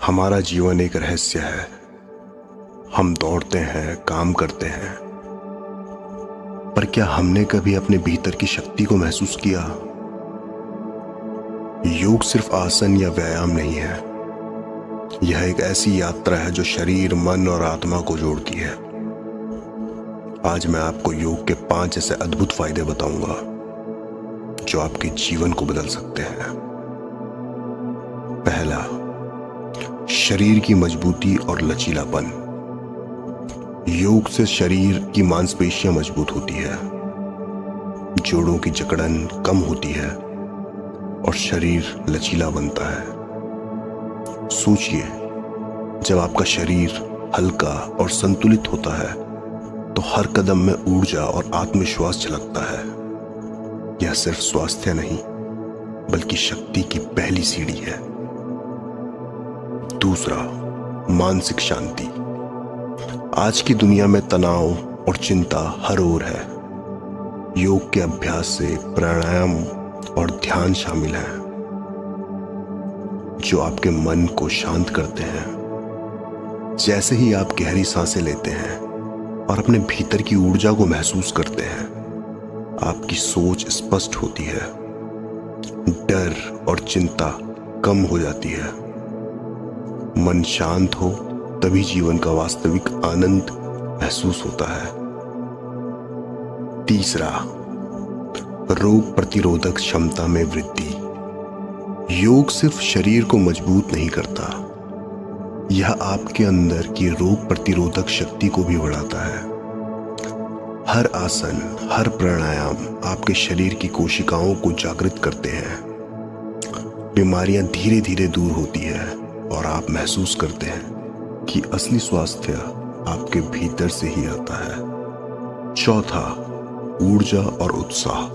हमारा जीवन एक रहस्य है। हम दौड़ते हैं, काम करते हैं, पर क्या हमने कभी अपने भीतर की शक्ति को महसूस किया? योग सिर्फ आसन या व्यायाम नहीं है। यह एक ऐसी यात्रा है जो शरीर, मन और आत्मा को जोड़ती है। आज मैं आपको योग के 5 ऐसे अद्भुत फायदे बताऊंगा जो आपके जीवन को बदल सकते हैं। पहला, शरीर की मजबूती और लचीलापन। योग से शरीर की मांसपेशियां मजबूत होती है, जोड़ों की जकड़न कम होती है और शरीर लचीला बनता है। सोचिए, जब आपका शरीर हल्का और संतुलित होता है तो हर कदम में ऊर्जा और आत्मविश्वास झलकता है। यह सिर्फ स्वास्थ्य नहीं बल्कि शक्ति की पहली सीढ़ी है। दूसरा, मानसिक शांति। आज की दुनिया में तनाव और चिंता हर ओर है। योग के अभ्यास से प्राणायाम और ध्यान शामिल है जो आपके मन को शांत करते हैं। जैसे ही आप गहरी सांसें लेते हैं और अपने भीतर की ऊर्जा को महसूस करते हैं, आपकी सोच स्पष्ट होती है, डर और चिंता कम हो जाती है। मन शांत हो तभी जीवन का वास्तविक आनंद महसूस होता है। तीसरा, रोग प्रतिरोधक क्षमता में वृद्धि। योग सिर्फ शरीर को मजबूत नहीं करता, यह आपके अंदर की रोग प्रतिरोधक शक्ति को भी बढ़ाता है। हर आसन, हर प्राणायाम आपके शरीर की कोशिकाओं को जागृत करते हैं। बीमारियां धीरे धीरे दूर होती है और आप महसूस करते हैं कि असली स्वास्थ्य आपके भीतर से ही आता है। चौथा, ऊर्जा और उत्साह।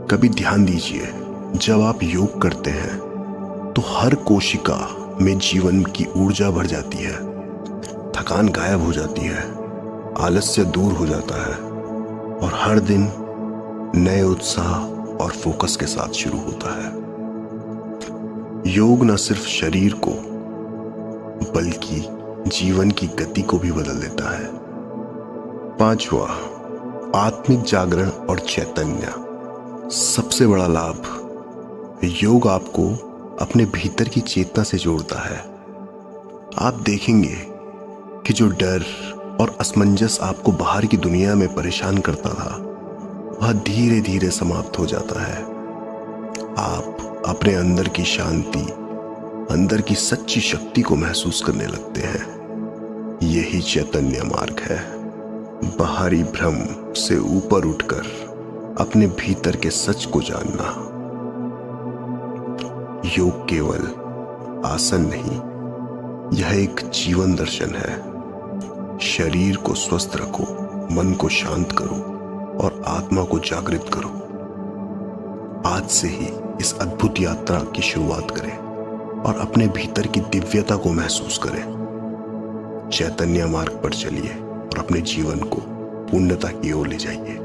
कभी ध्यान दीजिए, जब आप योग करते हैं तो हर कोशिका में जीवन की ऊर्जा भर जाती है। थकान गायब हो जाती है, आलस्य दूर हो जाता है और हर दिन नए उत्साह और फोकस के साथ शुरू होता है। योग न सिर्फ शरीर को बल्कि जीवन की गति को भी बदल देता है। पांचवा, आत्मिक जागरण और चैतन्य। सबसे बड़ा लाभ, योग आपको अपने भीतर की चेतना से जोड़ता है। आप देखेंगे कि जो डर और असमंजस आपको बाहर की दुनिया में परेशान करता था, वह धीरे धीरे समाप्त हो जाता है। आप अपने अंदर की शांति, अंदर की सच्ची शक्ति को महसूस करने लगते हैं। यही चैतन्य मार्ग है, बाहरी भ्रम से ऊपर उठकर अपने भीतर के सच को जानना। योग केवल आसन नहीं, यह एक जीवन दर्शन है। शरीर को स्वस्थ रखो, मन को शांत करो और आत्मा को जागृत करो। आज से ही इस अद्भुत यात्रा की शुरुआत करें और अपने भीतर की दिव्यता को महसूस करें। चैतन्य मार्ग पर चलिए और अपने जीवन को पूर्णता की ओर ले जाइए।